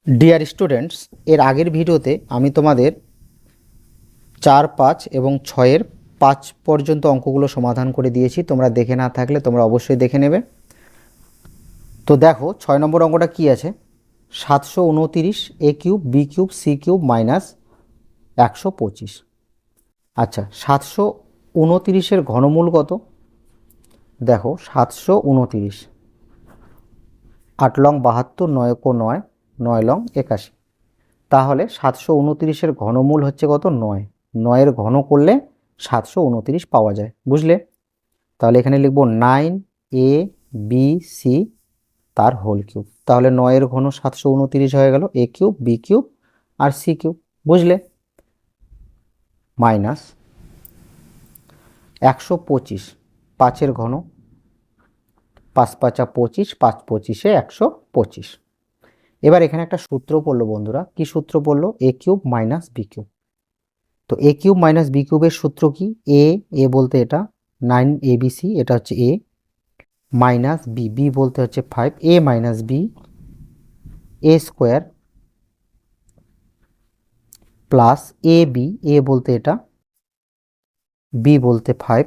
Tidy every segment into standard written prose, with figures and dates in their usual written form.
Dear students, এর আগের ভিডিওতে আমি তোমাদের 4, 5 এবং 6-এর 5 পর্যন্ত অঙ্কগুলো সমাধান করে দিয়েছি। তোমরা দেখে না থাকলে তোমরা অবশ্যই দেখে নেবে। তো দেখো 6 নম্বর অঙ্কটা কি আছে, 729 a cube b cube c cube minus 125। আচ্ছা, 729-এর ঘনমূল কত? দেখো 729, 8 লং 72, 9 एको 9, 9 লং 81। তাহলে 729-এর ঘনমূল হচ্ছে কত? 9। 9-এর ঘন করলে 729 পাওয়া যায়, বুঝলে? তাহলে এখানে লিখব 9 a b c তার হোল কিউব। তাহলে 9-এর ঘন 729 হয়ে গেল, a কিউব b কিউব আর c কিউব, বুঝলে? মাইনাস 125, 5-এর ঘন, 5 5 25, 5 25 125। এবার এখানে একটা সূত্র পড়লো বন্ধুরা। কি সূত্র পড়লো? a cube minus b cube. তো a কিউব মাইনাস b কিউবের সূত্র কি? a বলতে এটা 9abc, এটা হচ্ছে a, মাইনাস b বলতে হচ্ছে 5, a minus b, a square plus a বলতে এটা, b বলতে 5,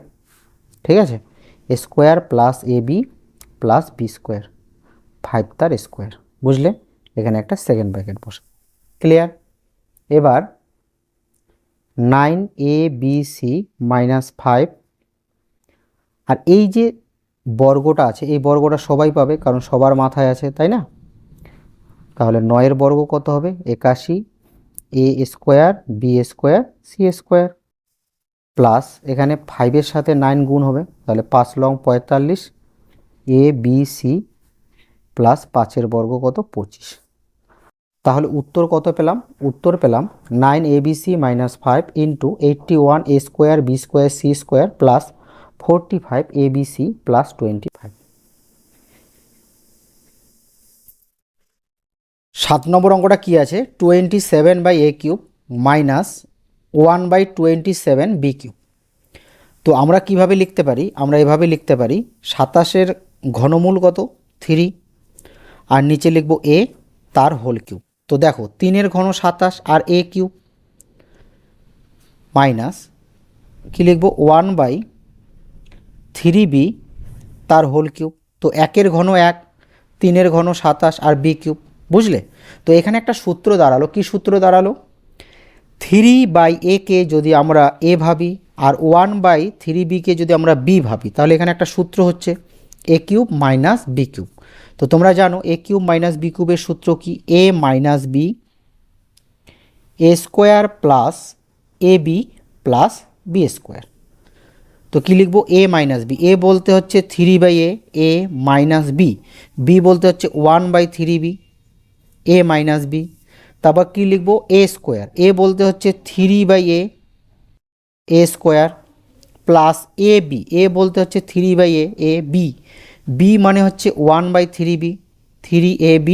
ঠিক আছে? a square plus ab plus b square, 5 তার স্কোয়ার, বুঝলে? এখানে একটা সেকেন্ড ব্র্যাকেট বসে। ক্লিয়ার? এবার 9abc মাইনাস 5, আর এই যে বর্গটা আছে, এই বর্গটা সবাই পাবে কারণ সবার মাথায় আছে, তাই না? তাহলে 9-এর বর্গ কত হবে? 81, a square B square C square plus এখানে 5-এর সাথে 9 গুণ হবে, তাহলে 5 লং 45, a বি সি প্লাস 5-এর বর্গ কত? 25। তাহলে উত্তর কত পেলাম? উত্তর পেলাম 9abc minus 5 into 81 a square B square C square plus 45 abc plus 25। 7 নম্বর অঙ্কটা কি আছে? 27/a cube minus 1/27 B cube. তো আমরা কিভাবে লিখতে পারি? আমরা এভাবে লিখতে পারি, 27-এর ঘনমূল কত? 3, আর নিচে লিখব a তার হোল কিউব। তো দেখো 3-এর ঘন 27 আর a কিউব মাইনাস কি লিখব? 1/3b তার হোল কিউব। তো 1-এর ঘন 1, 3-এর ঘন 27 আর b কিউব, বুঝলে? তো এখানে একটা সূত্র দাঁড়ালো। কি সূত্র দাঁড়ালো? 3/a কে যদি আমরা a ভাবি আর 1/3b কে যদি আমরা b ভাবি, তাহলে এখানে একটা সূত্র হচ্ছে a cube minus b cube. তো তোমরা জানো a কিউব মাইনাস b কিউবের সূত্র কি? a minus b, a square plus ab plus b square. তো কী লিখব? a মাইনাস b, a বলতে হচ্ছে 3/a, a minus b, b বলতে হচ্ছে 1/3b, a মাইনাস b। তারপর কী লিখব? a স্কোয়ার, a বলতে হচ্ছে 3/a, a square plus ab, a বলতে হচ্ছে 3/a, a b, b মানে হচ্ছে 1/3b, 3ab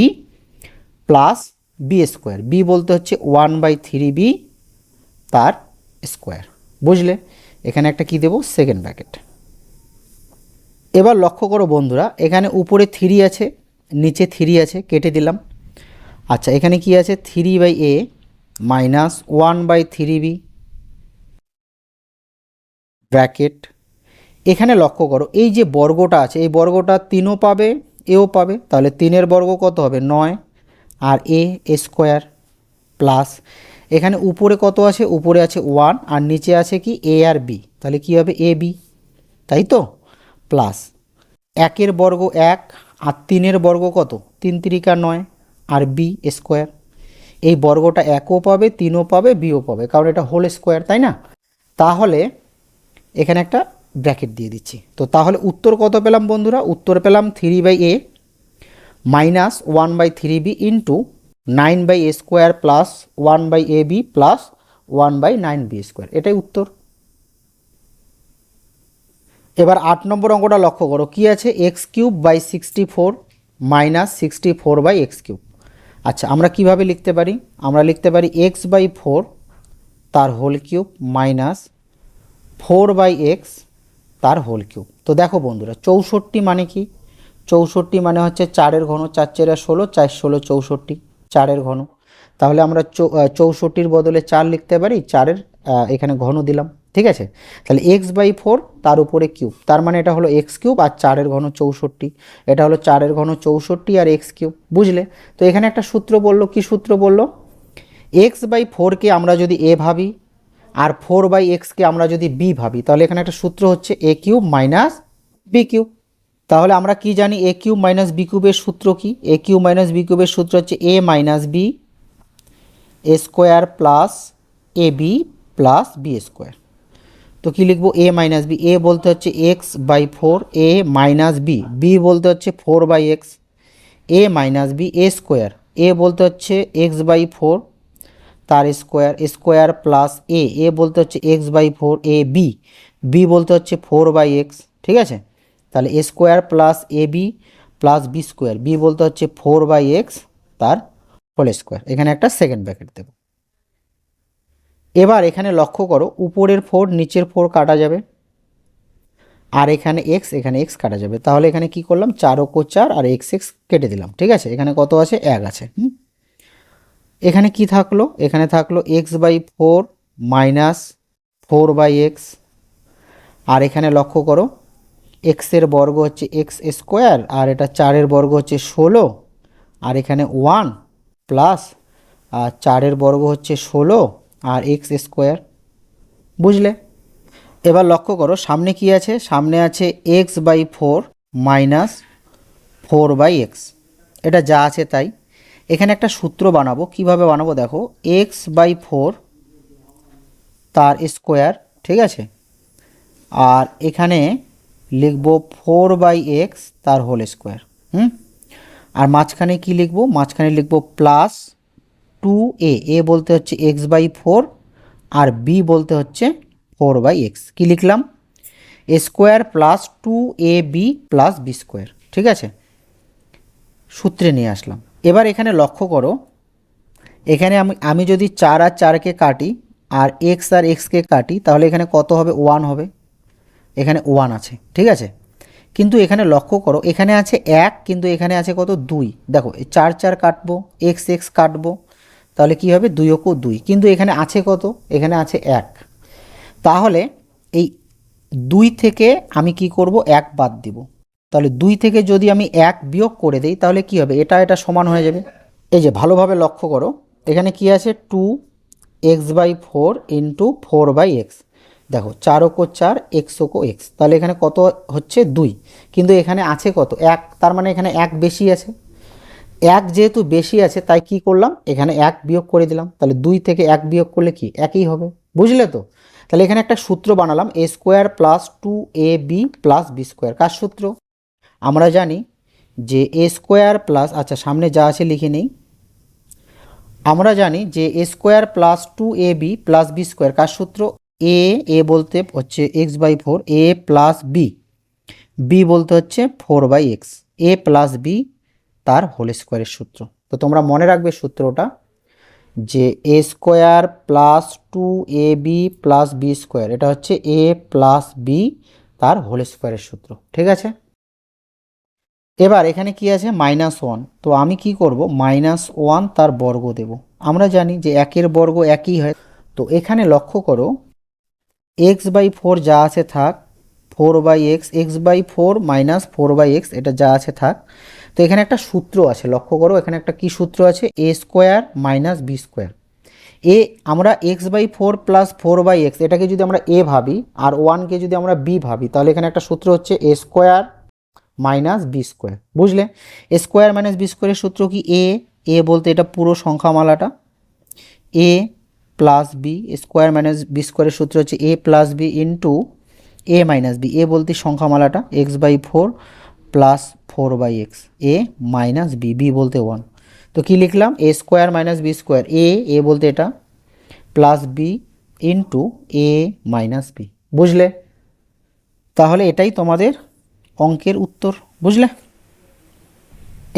plus b square, b বলতে হচ্ছে 1/3b তার স্কোয়ার, বুঝলে? এখানে একটা কি দেব? Second bracket. এবার লক্ষ্য করো বন্ধুরা, এখানে উপরে 3 আছে, নিচে 3 আছে, কেটে দিলাম। আচ্ছা, এখানে কি আছে? 3/a minus 1/3b bracket. এখানে লক্ষ্য করো এই যে বর্গটা আছে, এই বর্গটা 3ও পাবে, এও পাবে, তাহলে 3-এর বর্গ কত হবে? 9, আর a স্কোয়ার প্লাস এখানে উপরে কত আছে? উপরে আছে 1 আর নিচে আছে কি? a আর b, তাহলে কি হবে? ab, তাই তো? প্লাস 1-এর বর্গ 1 আর 3-এর বর্গ কত? 3 3 9 আর b স্কোয়ার। এই বর্গটা 1ও পাবে, 3ও পাবে, bও পাবে, কারণ এটা হোল স্কোয়ার, তাই না? তাহলে এখানে একটা ব্র্যাকেট দিয়ে দিচ্ছি। তো তাহলে উত্তর কত পেলাম বন্ধুরা? উত্তর পেলাম 3/a minus 1/3b into 9/a square plus 1/ab plus 1/9b square, এটাই উত্তর। এবার 8 নম্বর অঙ্কটা লক্ষ্য করো। কি আছে? x³/64 minus 64/x cube. আচ্ছা, আমরা কিভাবে লিখতে পারি? আমরা লিখতে পারি x/4 তার হোল কিউব মাইনাস 4/x তার হোল কিউব। তো দেখো বন্ধুরা, 64 মানে কি? 64 মানে হচ্ছে 4-এর ঘন, 4 4 16, 4 16 64, 4-এর ঘন। তাহলে আমরা 64-র বদলে 4 লিখতে পারি, 4-এর এখানে ঘন দিলাম, ঠিক আছে। তাহলে x/4 তার উপরে কিউব, তার মানে এটা হলো x কিউব আর 4-এর ঘন 64, এটা হলো 4-এর ঘন 64 আর x কিউব, বুঝলে। তো এখানে একটা সূত্র বললো, কি সূত্র বললো, x/4কে আমরা যদি a ভাবি আর 4/xকে আমরা যদি b ভাবি, তাহলে এখানে একটা সূত্র হচ্ছে a cube minus b cube. তাহলে আমরা কি জানি, a কিউব মাইনাস b কিউবের সূত্র কি, a কিউব মাইনাস b কিউবের সূত্র হচ্ছে a minus b a square plus A B plus B square. তো কী লিখবো, a মাইনাস বি, a বলতে হচ্ছে x/4, a minus b, b বলতে হচ্ছে 4/x, a minus b a square, a বলতে হচ্ছে x/4 তার স্কোয়ার, স্কোয়ার প্লাস a বলতে হচ্ছে x/4 a বি, b বলতে হচ্ছে 4/x, ঠিক আছে। তাহলে a square plus A B plus B square, B বলতে হচ্ছে 4/x তার হোল স্কোয়ার। এখানে একটা সেকেন্ড ব্র্যাকেট দেব। এবার এখানে লক্ষ্য করো, উপরের 4 নিচের 4 কাটা যাবে, আর এখানে x কাটা যাবে। তাহলে এখানে কি করলাম, 4 ও 4 আর x কেটে দিলাম, ঠিক আছে। এখানে কত আছে, 1 আছে। এখানে কি থাকলো, এখানে থাকলো x/4 মাইনাস 4/x, আর এখানে লক্ষ্য করো এক্সের বর্গ হচ্ছে এক্স স্কোয়ার, আর এটা 4-এর বর্গ হচ্ছে 16, আর এখানে 1 প্লাস 4-এর বর্গ হচ্ছে 16 আর এক্স স্কোয়ার, বুঝলে। এবার লক্ষ্য করো সামনে কি আছে, সামনে আছে x/4 মাইনাস 4/x, এটা যা আছে তাই। এখানে একটা সূত্র বানাবো, কিভাবে বানাবো দেখো, x/4 তার স্কোয়ার, ঠিক আছে, আর এখানে লিখবো 4/x তার হোল স্কোয়ার। আর মাঝখানে কি লিখবো, মাঝখানে লিখবো প্লাস 2a, a বলতে হচ্ছে x/4 আর b বলতে হচ্ছে 4/x। কি লিখলাম, a square plus 2ab plus b square, ঠিক আছে, সূত্রে নিয়ে আসলাম। এবার এখানে লক্ষ্য করো, এখানে আমি যদি 4 আর 4কে কাটি আর x আর xকে কাটি, তাহলে এখানে কত হবে, 1 হবে, এখানে 1 আছে, ঠিক আছে। কিন্তু এখানে লক্ষ্য করো, এখানে আছে 1 কিন্তু এখানে আছে কত, 2। দেখো 4 4 কাটবো, x কাটবো, তাহলে কি হবে, 2 ও 2, কিন্তু এখানে আছে কত, এখানে আছে 1। তাহলে এই 2 থেকে আমি কি করব, 1 বাদ দিব। তাহলে 2 থেকে যদি আমি 1 বিয়োগ করে দিই, তাহলে কি হবে, এটা সমান হয়ে যাবে। এই যে ভালোভাবে লক্ষ্য করো, এখানে কি আছে, 2x/4 ইন্টু 4/x। দেখো 4 ও 4 x ও x, তাহলে এখানে কত হচ্ছে, 2, কিন্তু এখানে আছে কত, 1, তার মানে এখানে 1 বেশি আছে। 1 যেহেতু বেশি আছে তাই কি করলাম, এখানে 1 বিয়োগ করে দিলাম। তাহলে 2 থেকে 1 বিয়োগ করলে কি, একই হবে, বুঝলে তো। তাহলে এখানে একটা সূত্র বানালাম, a square plus 2ab plus B square. কার সূত্র, আমরা জানি যে a স্কোয়ার প্লাস, আচ্ছা সামনে যা আছে লিখে নেই, আমরা জানি যে a square plus 2ab plus B square. কার সূত্র, a বলতে হচ্ছে x/4, a প্লাস b বলতে হচ্ছে 4/x, a প্লাস b তার হোল স্কোয়ারের সূত্র। তো তোমরা মনে রাখবে সূত্রটা, যে a square plus 2ab plus B square, এটা হচ্ছে a প্লাস b তার হোল স্কোয়ারের সূত্র, ঠিক আছে। এবার এখানে কি আছে, -1, তো আমি কি করব, -1 তার বর্গ দেব। আমরা জানি যে 1-এর বর্গ একই হয়। তো এখানে লক্ষ্য করো, x/4 যা আছে থাক, 4/x, x/4 মাইনাস 4/x, এটা যা আছে থাক। তো এখানে একটা সূত্র আছে, লক্ষ্য করো এখানে একটা কি সূত্র আছে, a square minus B square. আমরা x/4 প্লাস 4/x এটাকে যদি আমরা a ভাবি আর 1কে যদি আমরা b ভাবি, তাহলে এখানে একটা সূত্র হচ্ছে a square minus B square, বুঝলে। a স্কোয়ার মাইনাস বি স্কোয়ারের সূত্র কি, a বলতে এটা পুরো সংখ্যামালাটা, a plus B, square minus b স্কোয়ারের সূত্র হচ্ছে a plus b into a minus b, a বলতে সংখ্যামালাটা x/4 plus 4/x, a minus b, B বলতে 1। তো কি লিখলাম, a square minus B square, a বলতে এটা plus b into a minus b, বুঝলে। তাহলে এটাই তোমাদের অঙ্কের উত্তর, বুঝলে।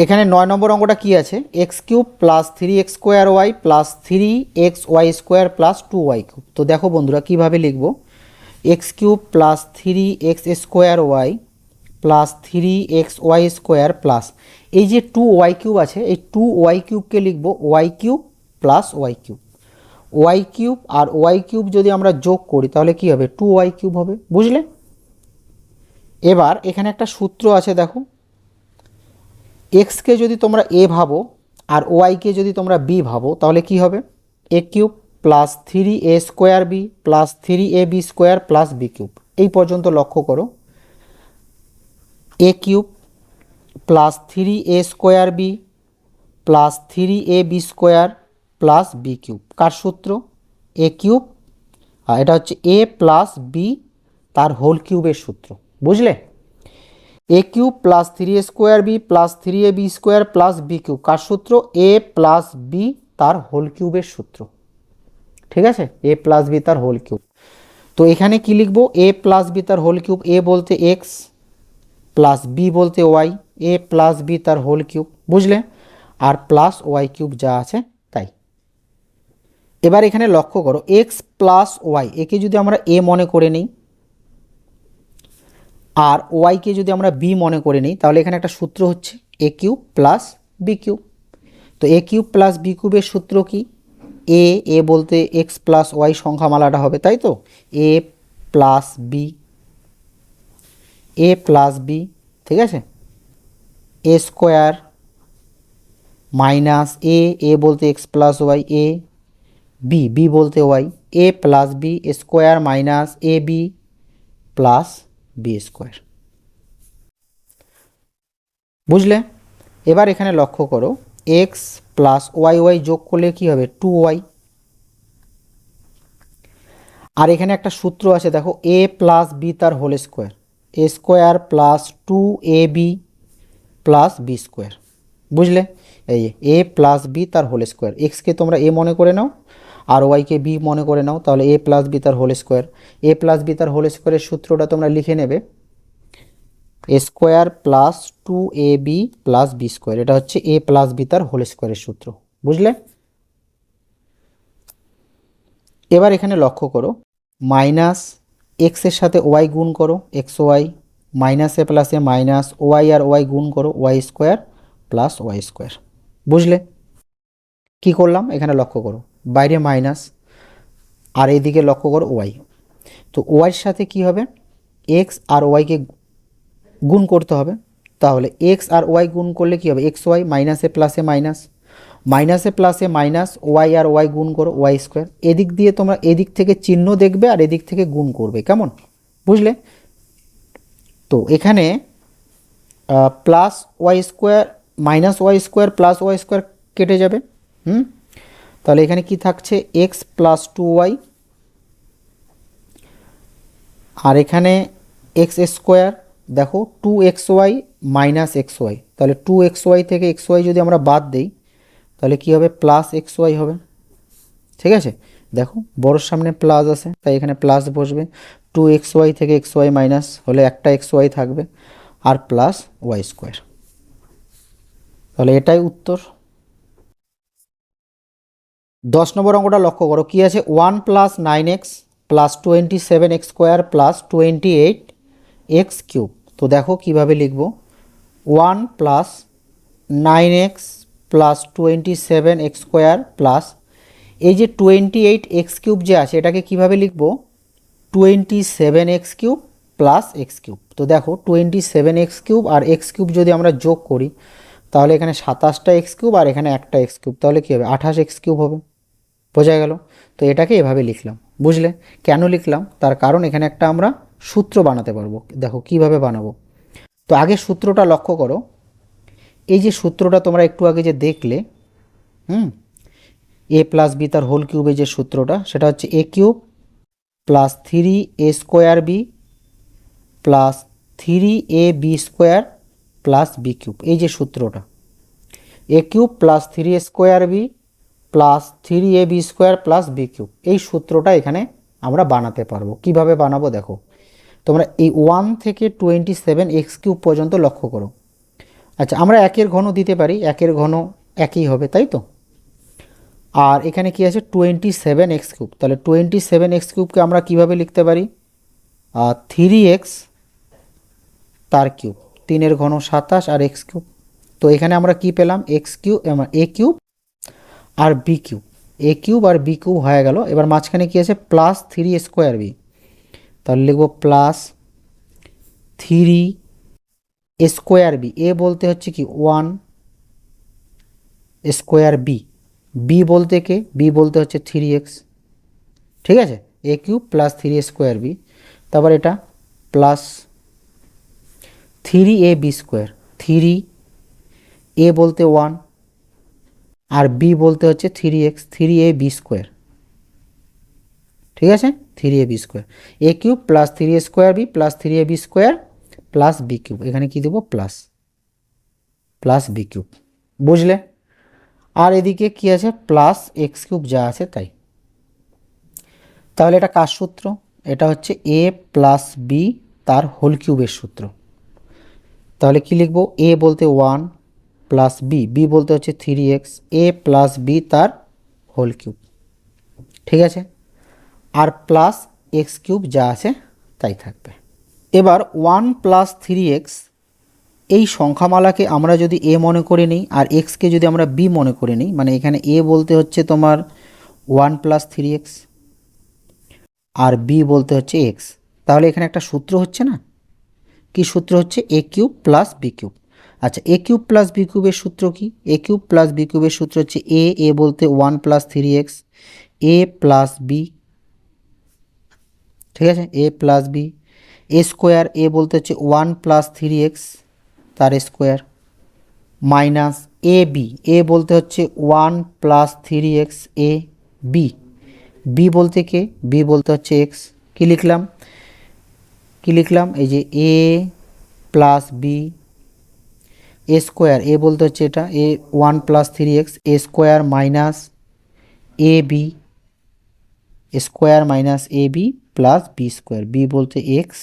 এখানে 9 নম্বর অঙ্কটা কি আছে, x³ plus 3x² plus 3xy² plus 2y³। তো দেখো বন্ধুরা কিভাবে লিখব, x³ plus 3x² plus 3xy² plus এই যে 2y³ আছে, এই 2y³ লিখব y³ প্লাস y³। y³ আর y³ যদি আমরা যোগ করি তাহলে কি হবে, 2y³ হবে, বুঝলে? এবার এখানে একটা সূত্র আছে দেখো, এক্সকে যদি তোমরা এ ভাবো আর ওয়াইকে যদি তোমরা বি ভাবো তাহলে কি হবে, a³ plus 3a² b plus 3ab² plus b³ এই পর্যন্ত লক্ষ্য করো। a³ plus 3a² b plus 3ab² plus b³ কার সূত্র, a³ আর এটা হচ্ছে a প্লাস বি তার হোল কিউবের সূত্র, বুঝলে? a³ plus 3a² b plus 3ab² plus b³ কার সূত্র, a প্লাস বি তার হোল কিউবের সূত্র, ঠিক আছে? a প্লাস বি তার হোল কিউব। তো এখানে কি লিখবো, a প্লাস বি তার হোল কিউব, a বলতে এক্স প্লাস বি বলতে ওয়াই, a প্লাস বি তার হোল কিউব, বুঝলে? আর প্লাস y³ যা আছে তাই। এবার এখানে লক্ষ্য করো এক্স প্লাস ওয়াই, একে যদি আমরা a মনে করে নিই আর ওয়াইকে যদি আমরা বি মনে করে নিই তাহলে এখানে একটা সূত্র হচ্ছে a³ প্লাস b³ তো a³ প্লাস b³ সূত্র কি, এ বলতে এক্স প্লাস ওয়াই সংখ্যামালাটা হবে, তাই তো? a প্লাস বি, ঠিক আছে? a² মাইনাস এ বলতে এক্স প্লাস ওয়াই, বি বলতে ওয়াই, a প্লাস বি² minus A B plus b², বুঝলে? এবার এখানে লক্ষ্য করো এক্স প্লাস ওয়াই যোগ করলে কি হবে, 2y। আর এখানে একটা সূত্র আছে দেখো, a প্লাস বি তার whole square, a² plus 2ab plus b², বুঝলে? এই a প্লাস বি তার হোল স্কোয়ার, এক্সকে তোমরা a মনে করে নাও আর ওয়াইকে বি মনে করে নাও, তাহলে a প্লাস বি তার whole square, a plus B তার হোল স্কোয়ারের সূত্রটা তোমরা লিখে নেবে, a² plus 2ab plus b², এটা হচ্ছে a প্লাস বি তার হোল স্কোয়ারের সূত্র, বুঝলে? এবার এখানে লক্ষ্য করো মাইনাস এক্সের সাথে ওয়াই গুণ করো xy, মাইনাসে প্লাসে মাইনাস, ওয়াই আর ওয়াই গুণ করো y² প্লাস y², বুঝলে? কি করলাম এখানে লক্ষ্য করো, বাইরে মাইনাস আর এইদিকে লক্ষ্য করো ওয়াই, তো ওয়াইয়ের সাথে কি হবে, এক্স আর ওয়াইকে গুণ করতে হবে, তাহলে এক্স আর ওয়াই গুণ করলে কি হবে, xy, মাইনাসে প্লাসে মাইনাস, মাইনাসে প্লাসে মাইনাস, ওয়াই আর ওয়াই গুণ করো y², এদিক দিয়ে তোমরা এদিক থেকে চিহ্ন দেখবে আর এদিক থেকে গুণ করবে, কেমন, বুঝলে? তো এখানে plus y² minus y² plus y² কেটে যাবে, তাহলে এখানে কি থাকছে, এক্স প্লাস 2y আর এখানে x² দেখো 2xy মাইনাস xy, তাহলে 2xy থেকে xy যদি আমরা বাদ দিই তাহলে কি হবে, প্লাস xy হবে, ঠিক আছে? দেখো বড়োর সামনে প্লাস আছে তাই এখানে প্লাস বসবে, 2xy থেকে xy মাইনাস হলে একটা xy থাকবে আর প্লাস y², তাহলে এটাই উত্তর। 10 নম্বর অঙ্কটা লক্ষ্য করো কি আছে, 1 plus 9x plus 27x² plus 28x³ তো দেখো কিভাবে লিখব, 1 plus 9x plus 27x² plus এই যে 28x³ যে আছে এটাকে কিভাবে লিখব, 27x³ প্লাস x³ তো দেখো 27x³ আর x³ যদি আমরা যোগ করি তাহলে এখানে 27টা x³ আর এখানে একটা x³ তাহলে কী হবে, 28x³ হবে, বোঝা গেল? তো এটাকে এভাবে লিখলাম, বুঝলে? কেন লিখলাম তার কারণ এখানে একটা আমরা সূত্র বানাতে পারবো, দেখো কিভাবে বানাবো। তো আগে সূত্রটা লক্ষ্য করো, এই যে সূত্রটা তোমরা একটু আগে যে দেখলে, a প্লাস বি তার হোল কিউবে যে সূত্রটা সেটা হচ্ছে a³ plus 3a² b plus 3ab² plus b³ এই যে সূত্রটা, a³ plus 3a² b plus 3ab² plus b³ এই সূত্রটা এখানে আমরা বানাতে পারবো। কিভাবে বানাবো দেখো, তোমরা এই 1 থেকে 27x³ পর্যন্ত লক্ষ্য করো। আচ্ছা আমরা একের ঘন দিতে পারি, একের ঘন একই হবে তাই তো, আর এখানে কি আছে 27x³ তাহলে 27x³ আমরা কিভাবে লিখতে পারি, 3x তার কিউব, 3 এর ঘন 27 আর x³ তো এখানে আমরা কি পেলাম, x cube A cube R B cube, A cube R B cube হয়ে গেল। এবার মাঝখানে কি আছে, প্লাস থ্রি স্কোয়ার বি, তাহলে লিখবো প্লাস থ্রি স্কোয়ার বি। এ বলতে হচ্ছে কি ওয়ান স্কোয়ার বি, বি বলতে কে, বি বলতে হচ্ছে থ্রি এক্স, ঠিক আছে, A cube plus three square B. তারপর এটা plus three A B square, three A বলতে ওয়ান আর বি বলতে হচ্ছে three X, three A B square, ঠিক আছে, three A B square, A cube plus three A square B plus three A B square plus B cube, এখানে কি দেবো plus plus B cube, বুঝলে। আর এদিকে কি আছে, প্লাস এক্স কিউব যা আছে তাই। তাহলে এটা কার সূত্র, এটা হচ্ছে এ প্লাস বি তার হোল কিউবের সূত্র। তাহলে কি লিখবো, এ বলতে ওয়ান প্লাস বি, বি বলতে হচ্ছে থ্রি এক্স, এ প্লাস বি তার হোল কিউব, ঠিক আছে, আর প্লাস এক্স কিউব যা আছে তাই থাকবে। এবার ওয়ান প্লাস থ্রি এক্স এই সংখ্যামালাকে আমরা যদি এ মনে করে নিই আর এক্সকে যদি আমরা বি মনে করে নিই, মানে এখানে এ বলতে হচ্ছে তোমার ওয়ান প্লাস থ্রি এক্স আর বি বলতে হচ্ছে এক্স, তাহলে এখানে একটা সূত্র হচ্ছে না, কি সূত্র হচ্ছে, এ কিউব প্লাস বি কিউব। আচ্ছা, এ কিউব প্লাস বি কিউবের সূত্র কি, এ কিউব প্লাস বি কিউবের সূত্র হচ্ছে এ বলতে ওয়ান প্লাস থ্রি এক্স, এ প্লাস বি, ঠিক আছে, এ plus B, A square, A বলতে হচ্ছে ওয়ান প্লাস থ্রি এক্স তার স্কোয়ার, মাইনাস এ বি, এ বলতে হচ্ছে ওয়ান প্লাস থ্রি এক্স এ বি, বি বলতে কে, বি বলতে হচ্ছে এক্স। কী লিখলাম, কী লিখলাম, এই যে A plus B, A square, A বলতে হচ্ছে এটা A one plus three X, A square minus A B square minus A B plus B square, B বলতে এক্স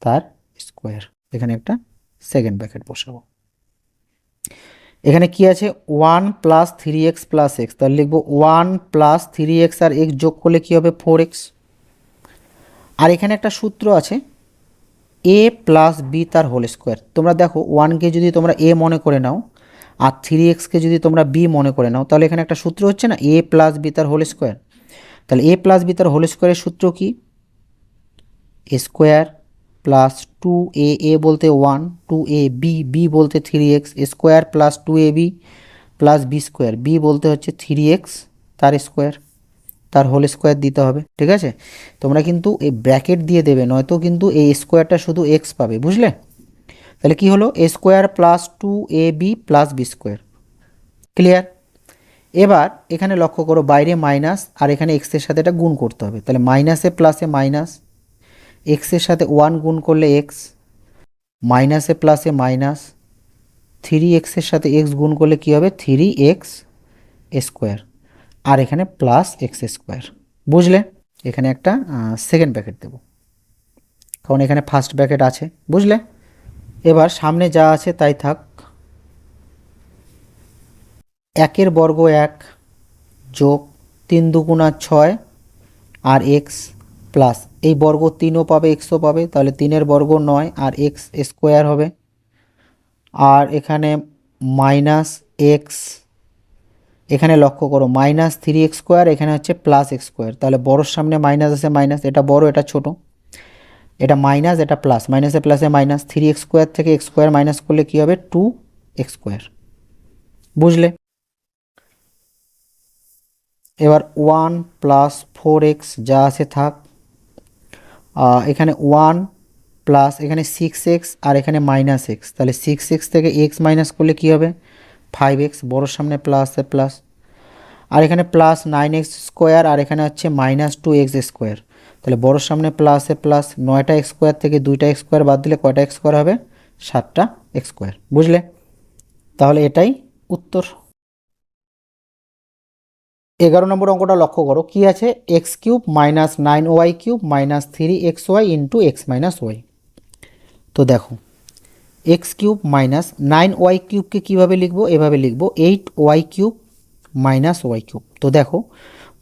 তার স্কোয়ার, এখানে একটা সেকেন্ড ব্র্যাকেট বসাবো। এখানে কি আছে, one plus three X plus X, তাহলে লিখবো ওয়ান প্লাস থ্রি এক্স আর এক্স যোগ করলে কী হবে, ফোর এক্স। আর এখানে একটা সূত্র আছে এ প্লাস বি তার হোল স্কোয়ার। তোমরা দেখো ওয়ানকে যদি তোমরা এ মনে করে নাও আর থ্রি এক্সকে যদি তোমরা বি মনে করে নাও, তাহলে এখানে একটা সূত্র হচ্ছে না, এ প্লাস বি তার হোল স্কোয়ার। তাহলে এ প্লাস বি তার হোল স্কোয়ারের সূত্র কি, A square plus two A বলতে one, two A B, B বলতে three X, square plus two A B plus B square, B বলতে হচ্ছে থ্রি এক্স তার স্কোয়ার, তার হোল স্কোয়ার দিতে হবে, ঠিক আছে। তোমরা কিন্তু এই ব্র্যাকেট দিয়ে দেবে, নয়তো কিন্তু এই স্কোয়ারটা শুধু এক্স পাবে, বুঝলে। তাহলে কি হলো, A square plus two A B plus B square, clear. এবার এখানে লক্ষ্য করো বাইরে মাইনাস আর এখানে এক্সের সাথে এটা গুণ করতে হবে, তাহলে মাইনাসে প্লাসে মাইনাস, এক্সের সাথে ওয়ান গুণ করলে এক্স, মাইনাসে প্লাসে মাইনাস, থ্রি এক্সের সাথে এক্স গুণ করলে কী হবে, থ্রি এক্স স্কোয়ার, আর এখানে প্লাস এক্স স্কোয়ার, বুঝলে। এখানে একটা সেকেন্ড ব্র্যাকেট দেব, কারণ এখানে ফার্স্ট ব্র্যাকেট আছে, বুঝলে। এবার সামনে যা আছে তাই থাক, একের বর্গ এক যোগ তিন দুগুণা ছয় আর এক্স প্লাস এই বর্গ তিনও পাবে এক্সও পাবে, তাহলে তিনের বর্গ নয় আর এক্স স্কোয়ার হবে, আর এখানে মাইনাস এক্স, এখানে লক্ষ্য করো মাইনাস থ্রি এক্স স্কোয়ার, এখানে হচ্ছে প্লাস এক্স স্কোয়ার, তাহলে বড়োর সামনে মাইনাস আছে মাইনাস, এটা বড় এটা ছোট, এটা মাইনাস এটা প্লাস, মাইনাসে প্লাসে মাইনাস, থ্রি এক্স স্কোয়ার থেকে এক্স স্কোয়ার মাইনাস করলে কী হবে, টু এক্স স্কোয়ার, বুঝলে। এবার ওয়ান প্লাস ফোর এক্স যা আছে থাক, এখানে ওয়ান প্লাস এখানে সিক্স এক্স আর এখানে মাইনাস এক্স, তাহলে সিক্স এক্স থেকে এক্স মাইনাস করলে কী হবে, ফাইভ এক্স, বড়োর সামনে প্লাস প্লাস, আর এখানে প্লাস নাইন এক্স স্কোয়ার আর এখানে হচ্ছে মাইনাস টু এক্স স্কোয়ার, তাহলে বড়োর সামনে প্লাসে প্লাস, নয়টা এক্স স্কোয়ার থেকে দুইটা এক্স স্কোয়ার বাদ দিলে কয়টা এক্স স্কোয়ার হবে, সাতটা এক্স স্কোয়ার, বুঝলে। তাহলে এটাই উত্তর। 11 নম্বর অঙ্কটা লক্ষ্য করো, কি আছে, X cube minus nine Y cube minus three X Y into X minus Y. তো দেখো X cube minus nine Y কিউবকে কীভাবে লিখবো, এভাবে লিখবো eight Y cube minus Y cube. তো দেখো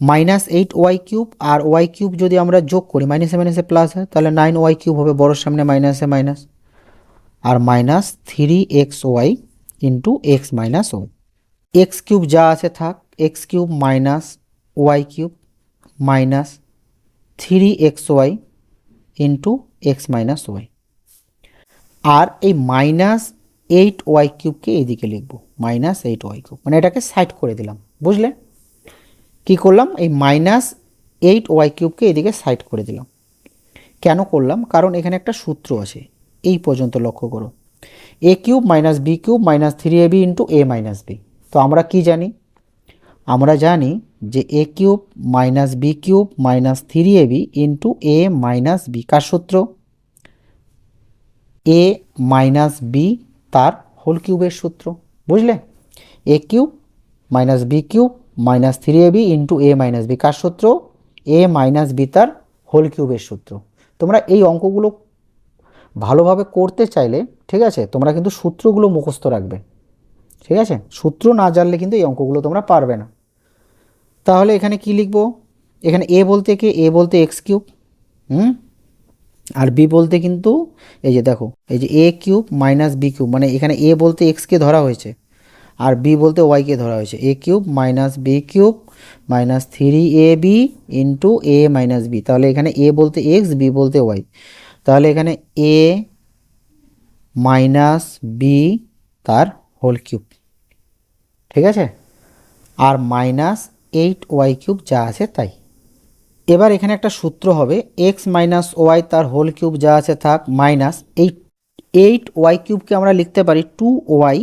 মাইনাস এইট ওয়াই কিউব আর ওয়াই কিউব যদি আমরা যোগ করি, মাইনাসে মাইনাসে প্লাস হয়, তাহলে নাইন ওয়াই কিউব হবে, বড়োর সামনে মাইনাসে মাইনাস, আর minus three X Y into X minus Y. X cube যা আছে থাক, X cube minus Y cube minus 3xy into X minus Y. আর এই -8y³ এইদিকে লিখবো, -8y³ মানে এটাকে সাইড করে দিলাম, বুঝলে? কি করলাম, এই -8y³ এদিকে সাইড করে দিলাম। কেন করলাম? কারণ এখানে একটা সূত্র আছে, এই পর্যন্ত লক্ষ্য করো, a³ - b³ - 3ab into a minus B. তো আমরা কি জানি? আমরা জানি যে a³ - b³ - 3ab into a minus B কার সূত্র? a মাইনাস বি তার হোল কিউবের সূত্র, বুঝলে? a³ - b³ - 3ab into a minus B কার সূত্র? a মাইনাস বি তার হোল কিউবের সূত্র। তোমরা এই অঙ্কগুলো ভালোভাবে করতে চাইলে, ঠিক আছে, তোমরা কিন্তু সূত্রগুলো মুখস্থ রাখবে, ঠিক আছে? সূত্র না জানলে কিন্তু এই অঙ্কগুলো তোমরা পারবে না। তাহলে এখানে কি লিখব? এখানে a বলতে কি? a বলতে x³ আর b বলতে কিন্তু এই যে দেখো, এই যে a³ - b³ মানে এখানে a বলতে x-কে ধরা হয়েছে আর b বলতে y-কে ধরা হয়েছে। a³ - b³ - 3ab into a minus B. তাহলে এখানে a বলতে x, b বলতে y। তাহলে এখানে a মাইনাস বি তার হোল কিউব, ঠিক আছে, আর -8y³ যা আছে তাই। এবার এখানে একটা সূত্র হবে, এক্স মাইনাস ওয়াই তার হোল কিউব যা আছে থাক, মাইনাস 8y³ আমরা লিখতে পারি 2y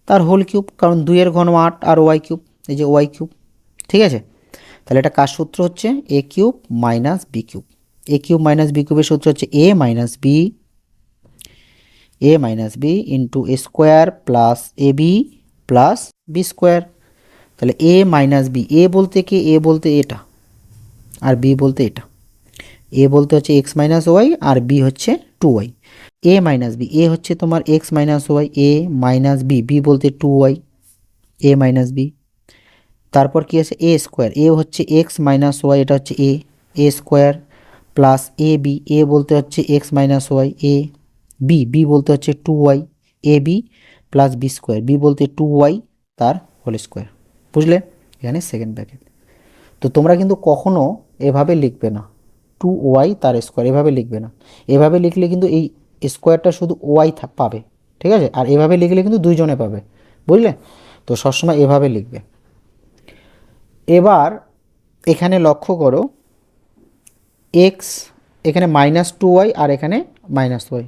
তার হোল কিউব, কারণ 2 এর ঘন 8 আর y³ এই যে y³, ঠিক আছে? তাহলে এটা কার সূত্র হচ্ছে? a³ - b³ a³ - b³ এর সূত্র হচ্ছে a minus b into a square plus ab plus B square. তাহলে a মাইনাস বি, a বলতে কি? a বলতে এটা আর b বলতে এটা। a বলতে হচ্ছে x মাইনাস ওয়াই আর b হচ্ছে 2y। a minus b, a হচ্ছে তোমার x minus y, a minus b, b বলতে 2y, a মাইনাস বি। তারপর কি আছে? a স্কোয়ার, a হচ্ছে x মাইনাস ওয়াই, এটা হচ্ছে a square plus A b, a বলতে হচ্ছে x minus y, a b বলতে হচ্ছে 2y, a b plus B square, b বলতে 2y তার হোল স্কোয়ার, বুঝলে? এখানে সেকেন্ড ব্র্যাকেট। তো তোমরা কিন্তু কখনো এভাবে লিখবে না 2y তার স্কোয়ার, এভাবে লিখবে না। এভাবে লিখলে কিন্তু এই স্কোয়ারটা শুধু ওয়াই পাবে, ঠিক আছে? আর এভাবে লিখলে কিন্তু দুইজনে পাবে, বুঝলে? তো সবসময় এভাবে লিখবে। এবার এখানে লক্ষ্য করো, এক্স এখানে -2y আর এখানে -y,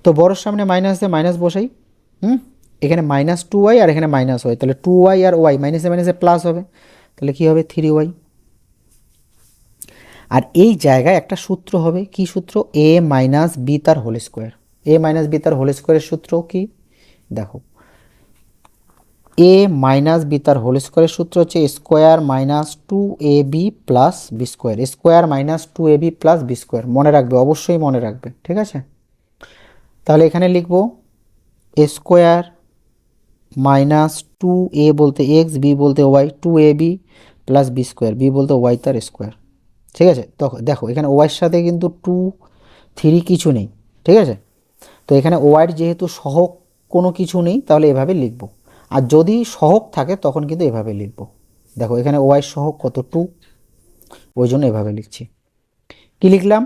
তো বড়োর সামনে মাইনাস দিয়ে মাইনাস বসাই। এখানে -2y আর এখানে -y, তাহলে 2y আর y মাইনাসে মাইনাসে প্লাস হবে, তাহলে কি হবে? 3y। আর এই জায়গায় একটা সূত্র হবে, কি সূত্র? a মাইনাস বি তার whole square. a minus B তার হোল স্কোয়ারের সূত্র কি? দেখো, a মাইনাস বি তার হোল স্কোয়ারের সূত্র হচ্ছে square minus 2ab plus B square, square minus 2ab plus B square. মনে রাখবে, অবশ্যই মনে রাখবে, ঠিক আছে? তাহলে এখানে লিখব স্কোয়ার মাইনাস 2a বলতে x, b বলতে y, 2ab plus B square, b বলতে y তার স্কোয়ার, ঠিক আছে? তখন দেখো এখানে ওয়াইয়ের সাথে কিন্তু 2, 3 কিছু নেই, ঠিক আছে? তো এখানে ওয়াইয়ের যেহেতু সহগ কোনো কিছু নেই, তাহলে এভাবে লিখব। আর যদি সহগ থাকে তখন কিন্তু এভাবে লিখব। দেখো এখানে ওয়াইয়ের সহগ কত? 2, ওই জন্য এভাবে লিখছি। কি লিখলাম?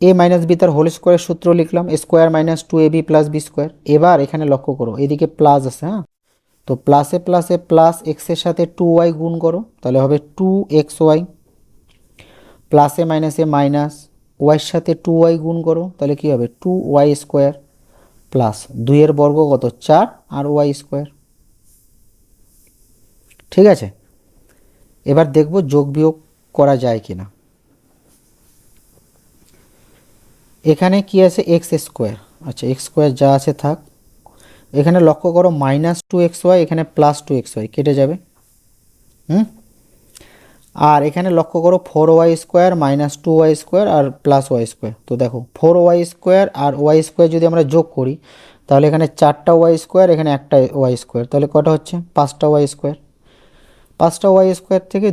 a মাইনাস বি তার হোল স্কোয়ারের সূত্র লিখলাম, square minus 2ab plus B square. এবার এখানে লক্ষ্য করো, এদিকে প্লাস আছে, হ্যাঁ, তো প্লাসে প্লাসে প্লাস এক্সের সাথে 2y গুণ করো, তাহলে হবে 2xy, প্লাসে মাইনাসে মাইনাস ওয়াইয়ের সাথে 2y গুণ করো, তাহলে কি হবে? 2y স্কোয়ার প্লাস 2 এর বর্গ কত? 4 আর ওয়াই স্কোয়ার, ঠিক আছে? এবার দেখব যোগ বিয়োগ করা যায় কিনা। এখানে কি আছে? এক্স স্কোয়ার, আচ্ছা এক্স স্কোয়ার যা আছে থাক। এখানে লক্ষ্য করো -2xy, এখানে +2xy কেটে যাবে, আর এখানে লক্ষ্য করো 4y স্কোয়ার -2y স্কোয়ার আর +y স্কোয়ার। তো দেখো 4y স্কোয়ার আর ওয়াই স্কোয়ার যদি আমরা যোগ করি, তাহলে এখানে 4টা ওয়াই স্কোয়ার, এখানে একটা ওয়াই স্কোয়ার, তাহলে কটা হচ্ছে? 5টা ওয়াই স্কোয়ার। 5টা ওয়াই স্কোয়ার থেকে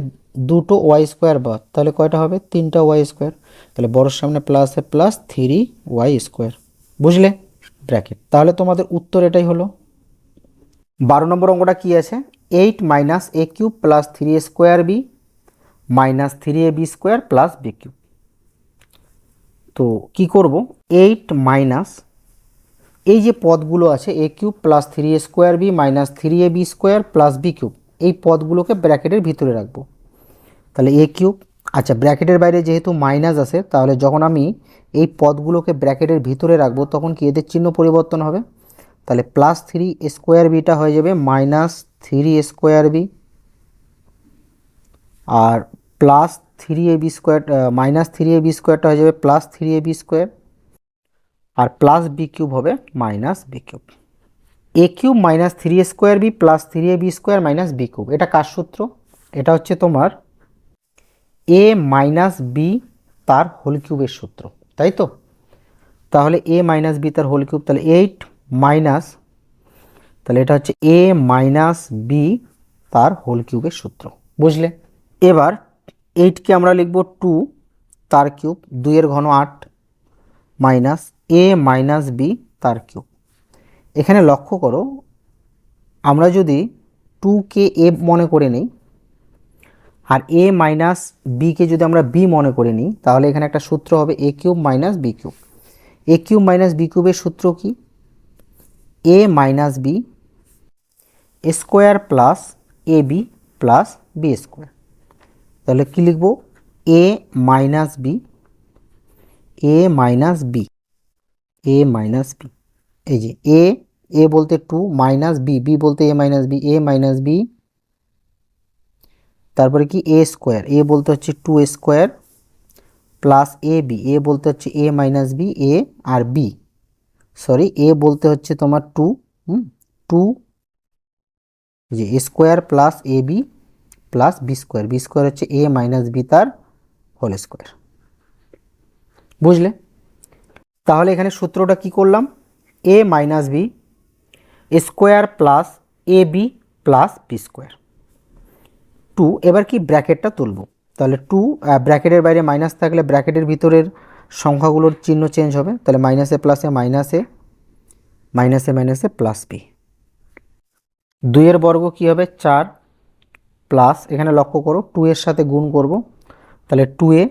2টো ওয়াই স্কোয়ার বাদ, তাহলে কয়টা হবে? 3টা ওয়াই স্কোয়ার। তাহলে বড়োর সামনে প্লাসে প্লাস 3y স্কোয়ার, বুঝলে? ব্র্যাকেট। তাহলে তোমাদের উত্তর এটাই হলো। 12 নম্বর অঙ্কটা কি আছে, 8 minus A cube plus 3a square B minus 3ab square plus B cube. তো কি করব, 8 মাইনাস এই যে পদগুলো আছে A cube plus 3a square B minus 3ab square plus B cube, এই পদগুলোকে ব্র্যাকেটের ভিতরে রাখবো। তাহলে এ কিউব, আচ্ছা ব্র্যাকেটের বাইরে যেহেতু মাইনাস আছে, তাহলে যখন আমি এই পদগুলোকে ব্র্যাকেটের ভিতরে রাখবো তখন কি এদের চিহ্ন পরিবর্তন হবে। তাহলে প্লাস 3 স্কোয়ার বিটা হয়ে যাবে মাইনাস 3 স্কোয়ার বি, আর plus 3ab square minus 3ab স্কোয়ারটা হয়ে যাবে প্লাস 3ab স্কোয়ার, আর প্লাস বি কিউব হবে minus B cube. A cube minus 3 square B plus 3ab square minus B cube, এটা কার সূত্র? এটা হচ্ছে তোমার এ মাইনাস বি তার হোল কিউবের সূত্র, তাই তো। তাহলে এ মাইনাস বি তার হোল কিউব, তাহলে 8 মাইনাস, তাহলে এটা হচ্ছে এ মাইনাস বি তার হোল কিউবের সূত্র, বুঝলে। এবার 8কে আমরা লিখব 2 তার কিউব, 2 ঘন 8 মাইনাস এ মাইনাস বি তার কিউব। এখানে লক্ষ্য করো, আমরা যদি 2কে এ মনে করে নিই আর এ মাইনাস বিকে যদি আমরা বি মনে করে নিই, তাহলে এখানে একটা সূত্র হবে এ cube minus B cube. A cube minus B কিউবের সূত্র কি, এ minus B square plus A B plus B square. তাহলে কি লিখব, এ মাইনাস বি, এ মাইনাস বি, এ মাইনাস বি, এই যে এ বলতে 2 মাইনাস বি, বি বলতে এ মাইনাস বি, এ মাইনাস বি, তারপরে কি এ স্কোয়ার, এ বলতে হচ্ছে 2 স্কোয়ার প্লাস এ বি, এ বলতে হচ্ছে এ মাইনাস বি, এ আর বি, সরি এ বলতে হচ্ছে তোমার 2, 2 যে square plus A B plus B square, B square হচ্ছে এ মাইনাস বি তার হোল স্কোয়ার, বুঝলে। তাহলে এখানে সূত্রটা কি করলাম, A minus B square plus A B plus B square 2। এবার কি ব্র্যাকেটটা তুলব, তাহলে 2 ব্র্যাকেটের বাইরে মাইনাস থাকলে ব্র্যাকেটের ভিতরের সংখ্যাগুলোর চিহ্ন চেঞ্জ হবে, তাহলে মাইনাসে প্লাসে মাইনাসে, মাইনাসে মাইনাসে প্লাস বি। 2 বর্গ কি হবে 4 প্লাস, এখানে লক্ষ্য করো 2 এর সাথে গুণ করব, তাহলে 2a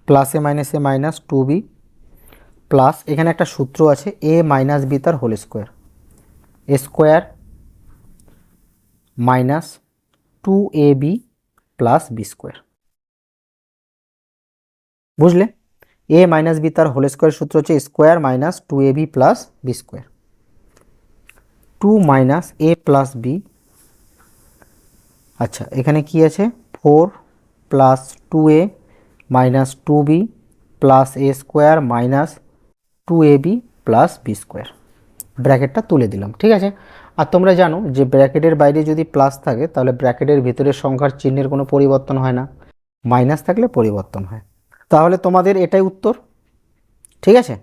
প্লাসে মাইনাসে মাইনাস 2b প্লাস, এখানে একটা সূত্র আছে এ মাইনাস বি তার whole square, A square minus 2ab plus B square, বুঝলে। এ মাইনাস বি তার হোল স্কোয়ার সূত্র হচ্ছে square minus 2ab plus B square, 2 minus A plus B. আচ্ছা এখানে কি আছে 4 plus 2a minus 2b plus A square minus 2ab plus B square, ব্র্যাকেটটা তুলে দিলাম, ঠিক আছে। আর তোমরা জানো যে ব্র্যাকেটের বাইরে যদি প্লাস থাকে তাহলে ব্র্যাকেটের ভিতরের সংখ্যার চিহ্নের কোনো পরিবর্তন হয় না, মাইনাস থাকলে পরিবর্তন হয়। তাহলে তোমাদের এটাই উত্তর, ঠিক আছে।